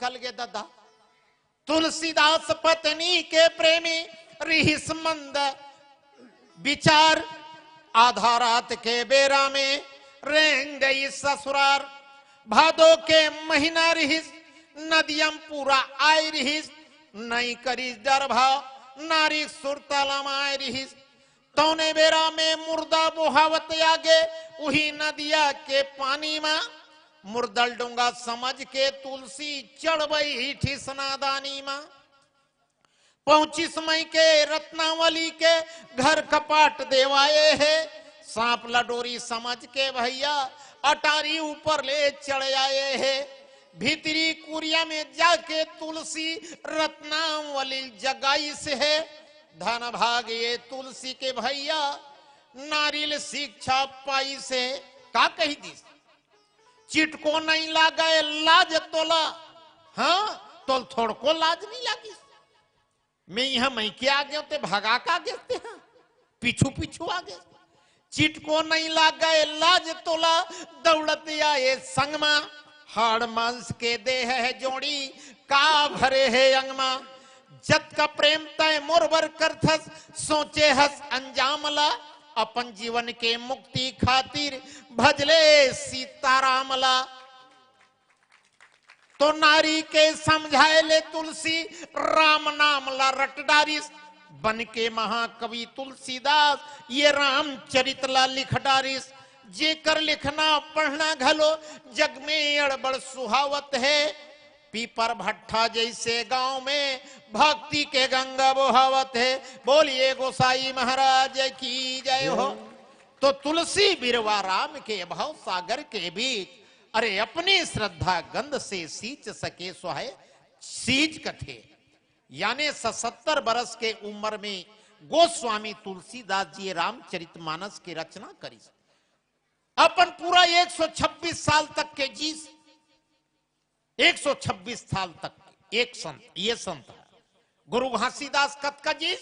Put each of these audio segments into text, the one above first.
निकल गए दादा। तुलसीदास पत्नी के प्रेमी रिहिस मंद विचार, आधा रात के बेरा में रेंग गई ससुरार। भादो के महीना रिहिस नदियम पूरा आय रिहिस, नहीं करी डर भाव नारी सुरतलम आय रिहिस। तौने बेरा में मुर्दा बोहावत आगे वही नदिया के पानी में, मुर्दल डूंगा समझ के तुलसी चढ़ गई ठिसनादानी में। पहुंची समय के रत्नावली के घर कपाट देवाए है, सांप लडोरी समझ के भैया अटारी ऊपर ले चढ़ आए है। भीतरी कुरिया में जाके तुलसी रत्नावली जगाई से है। धन भागे तुलसी के भैया नारियल शिक्षा पाई से। का कही दी चिटको नहीं लागे लाज तोला, हाँ तो थोड़ को लाज नहीं लगी। मैं यहां मैं के आगे होते भगा का देखते हैं, पीछू पीछू आगे। चिटको नहीं लागे लाज तोला, दौड़त आए संगमा। हाड़ मांस के देह है जोड़ी, का भरे है अंगमा। जत का प्रेम तय मोरबर करथस, सोचे हस अंजामला। अपन जीवन के मुक्ति खातिर भजले सीतारामला। तो नारी के समझाए ले तुलसी, राम नाम ला रट डारिस। बन के महाकवि तुलसीदास ये रामचरित ला लिख डारिस। जेकर लिखना पढ़ना घलो जग में अड़बड़ सुहावत है। पीपर भट्ठा जैसे गांव में भक्ति के गंगा बोहावत है। बोलिए गोसाई महाराज की जय हो। तो तुलसी बिरवा राम के भव सागर के बीच, अरे अपनी श्रद्धा गंध से सींच सके सुहाए सींच कथे। यानी 77 बरस के उम्र में गोस्वामी तुलसीदास जी रामचरितमानस की रचना करी। अपन पूरा 126 साल तक के जी, 126 साल तक एक संत, ये संत है गुरु घासीदास कत का जी।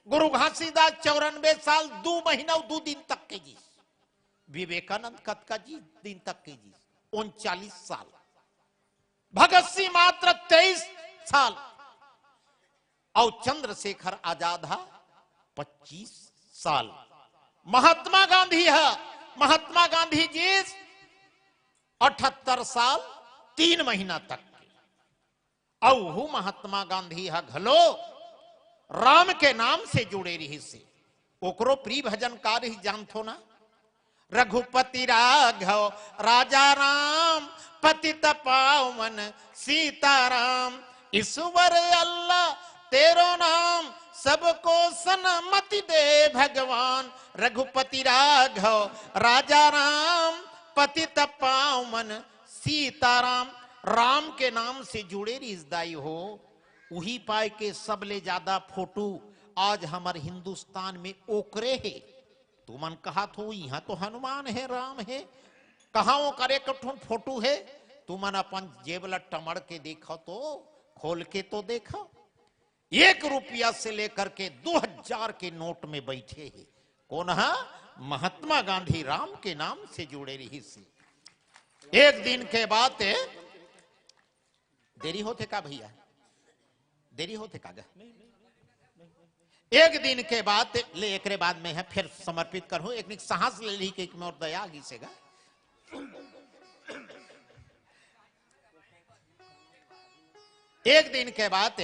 गुरु घासीदास 94 साल 2 महीना 2 दिन तक के जी। विवेकानंद कत का जी दिन तक के जी 39 साल। भगत सिंह मात्र 23 साल और चंद्रशेखर आजाद 25 साल। महात्मा गांधी है, महात्मा गांधी जी 78 साल 3 महीना तक। औ महात्मा गांधी हा घलो राम के नाम से जुड़े रही से। ओकरो प्रिय भजनकार ही जानथो ना, रघुपति राघव राजा राम, पतित पावन सीताराम। ईश्वर अल्लाह तेरो नाम, सबको सन्मति दे भगवान। रघुपति राघव राजा राम, पतित पावन सीताराम। राम के नाम से जुड़े रिश्तेदारी हो, वही पाए के सबले ज्यादा फोटो आज हमारे हिंदुस्तान में ओकरे है। तुमन कहा तो यहाँ तो हनुमान है, राम है, कहा वो करे कठोर फोटो है। तुमन अपन जेबला टमड़ के देखो तो, खोल के तो देखो। 1 रुपया से लेकर के 2000 के नोट में बैठे है। कौन है? महात्मा गांधी राम के नाम से जुड़े रही से। एक दिन के बाद देरी होते का भैया, देरी होते का एक दिन के बाद ले एक बाद में है फिर समर्पित करूं। एक निक साहस ले ली के एक में और दया गीसेगा। एक दिन के बाद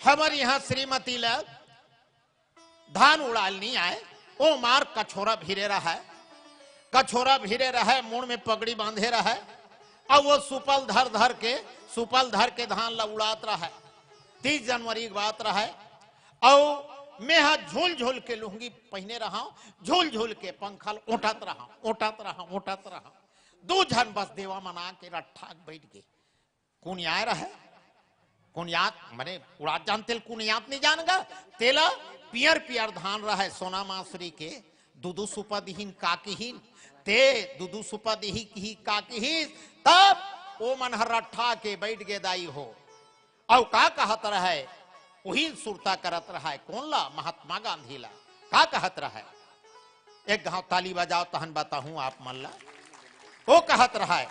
हमारे यहां श्रीमती लग धान उड़ालनी आए। ओ मार कछोरा भिरे रहा है, कछोरा भिरे रहा है, मुंह में पगड़ी बांधे रहा है। अब वो सुपल धर के धान ला उड़ात रहा है। 30 जनवरी की बात रहा है। और मैं हाथ झोल झोल के लुंगी पहने रहा हूं, झोल झोल के पंखा उठात रहा। 2 जन बस देवा मना के रट्ठा बैठ गए। कुनिया रहा है, कुनियात मने उड़ा जानते कुनियात नहीं जानेगा। तेला पियर पियर धान रहा है सोना मासुरी के। दूधू सुपा दिहीन काकीहीन ते दूधू सुपा दिही की काकीहीन। तब वो मनहर रट्ठा के बैठ गए दाई हो। और का कहत रहा है, वही सुरता करत रहा है। कौन ला? महात्मा गांधी ला। का कहत रहा है? एक गांव ताली बजाओ तहन बताऊं आप मन ला। वो कहत रहा है,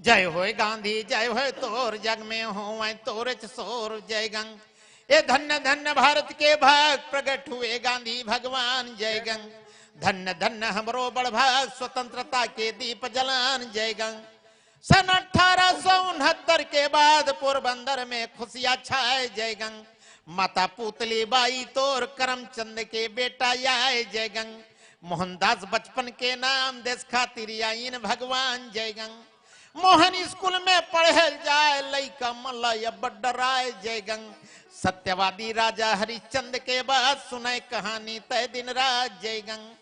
जय होय गांधी जय होय तोर जग में हो तोर सोर जय गंग। ये धन्य धन्य भारत के भाग प्रकट हुए गांधी भगवान जय गंग। धन्य धन्य हमरो बड़ भाग स्वतंत्रता के दीप जलान जय गंग। सन 1869 के बाद पोरबंदर में खुशियां छाए जय गंग। माता पुतली बाई तोर करमचंद के बेटा आए जय गंग। मोहनदास बचपन के नाम देश खातिर आइन भगवान जय गंग। मोहन स्कूल में पढ़े जाए लइका मल्ला बड्डराय जय गंग। सत्यवादी राजा हरिश्चंद्र के बाद सुनाए कहानी तय दिन रात जय गंग।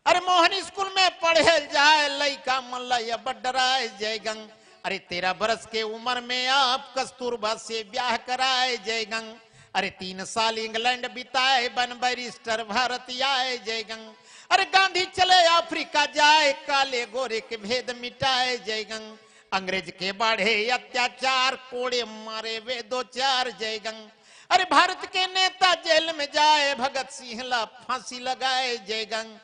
अरे मोहन स्कूल में पढ़े जाए लइका मल्ला बड्डराय जय गंग। अरे 13 बरस के उम्र में आप कस्तूरबा से ब्याह कराए जय गंग। अरे 3 साल इंग्लैंड बिताए बन बैरिस्टर भारत आए जय गंग। अरे गांधी चले अफ्रीका जाए काले गोरे के भेद मिटाए जय गंग। अंग्रेज के बाढ़े अत्याचार कोड़े मारे वे 2-4 जय गंग। अरे भारत के नेता जेल में जाए भगत सिंह ला फांसी लगाए जय गंग।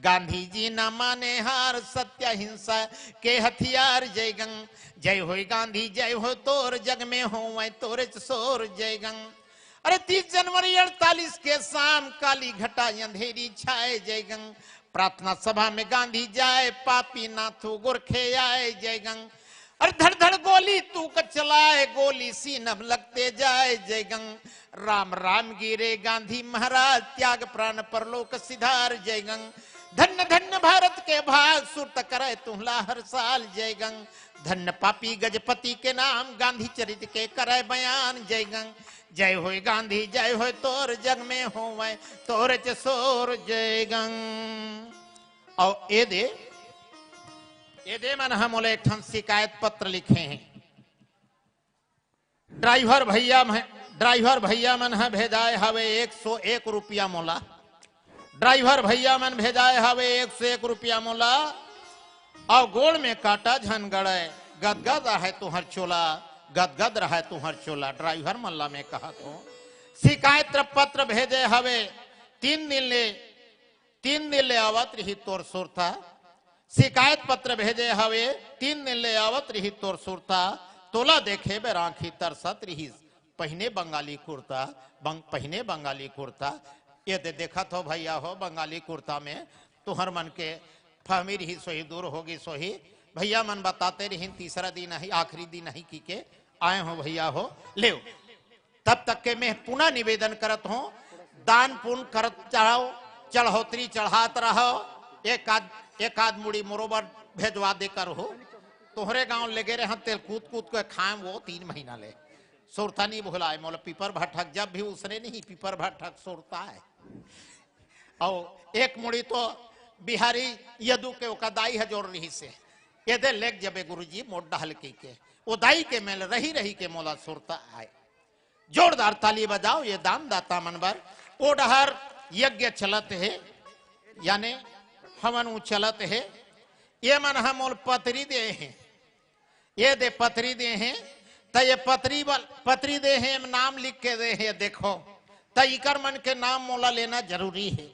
गांधी जी न माने हार सत्य अहिंसा के हथियार जय गंग। जय होय गांधी जय हो तोर जग में हो तोरे सोर जय गंग। अरे 30 जनवरी 48 के शाम काली घटा अंधेरी छाए जय गंग। प्रार्थना सभा में गांधी जाए पापी नाथू गोरखे आए जय गंग। अरे धड़ धड़ गोली तू का चलाए गोली सीनम लगते जाए जय गंग। राम राम गिरे गांधी महाराज त्याग प्राण परलोक सिधार जय गंग। धन्य धन्य भारत के भाग सुरत करे तुहला हर साल जय गंग। धन्य पापी गजपति के नाम गांधी चरित के करे बयान जय गंग। जय होय गांधी जय होय तोर जग में हो तोर सोर जय गंग। और ये दे मन हम एक ठन शिकायत पत्र लिखे हैं। ड्राइवर भैया मन है भेजाए हवे 101 रुपया मोला। ड्राइवर भैया मन भेजाए हवे 101 रुपया मोला। और गोड़ में काटा झन गड़े गदगद है तुहर चोला गदगद रहा तुहर चोला। ड्राइवर मल्ला में कहा तो शिकायत पत्र भेजे हवे 3 दिन ले आवत रही तोर सुरता। शिकायत पत्र भेजे हवे 3 दिन ले आवत रही तोर सुरता। तोला देखे बे राखी तरसत रही पहने बंगाली कुर्ता। ये देखा तो भैया हो बंगाली कुर्ता में तुहर मन के फहमी रही सोही दूर होगी सोही। भैया मन बताते रही तीसरा दिन नहीं आखिरी दिन नहीं की के आए हो भैया हो ले। तब तक के मैं पुनः निवेदन करत हूँ दान पुण्य करत चढ़ाओ चढ़ोतरी चढ़ात रहो। एक आध मुड़ी मोरोबर भेजवा देकर हो। तोहरे गांव लगे रहे तेल कूद के खाए वो 3 महीना ले सोरता नहीं भुलाए मोला पीपर भटक जब भी उसने नहीं पीपर भटक सोरता है। और एक मुड़ी तो बिहारी यदु के दाई है जोड़ रही से ये दे लेग जबे गुरुजी मोट डहल के वो दाई के मेल रही के मोला सुरता आए। जोरदार ताली बजाओ ये दान दाता मनबर। ओ डहर यज्ञ चलत है यानी हवन चलत है। ये मन हम पतरी दे हैं ये दे पतरी दे हैं तो ये पतरी दे हैं नाम लिख के दे है। देखो तईकर मन के नाम मोला लेना जरूरी है।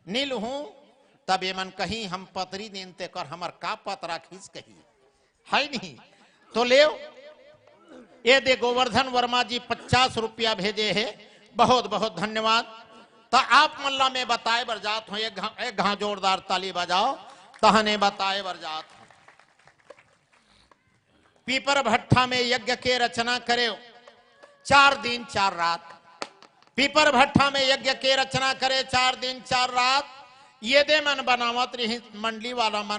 नील हूं तब ये मन कहीं हम पतरी देनते कर हमार का पतरा खींच कही है नहीं तो ले। ये दे गोवर्धन वर्मा जी 50 रुपया भेजे है बहुत बहुत धन्यवाद। तो आप मल्ला में बताए बरजात हो एक घा जोरदार ताली बजाओ तहने बताए बरजात हो। पीपर भट्ठा में यज्ञ के रचना करे 4 दिन 4 रात। पीपर भट्ठा में यज्ञ के रचना करे 4 दिन 4 रात। ये दे मन बनावत रही मंडली वाला मन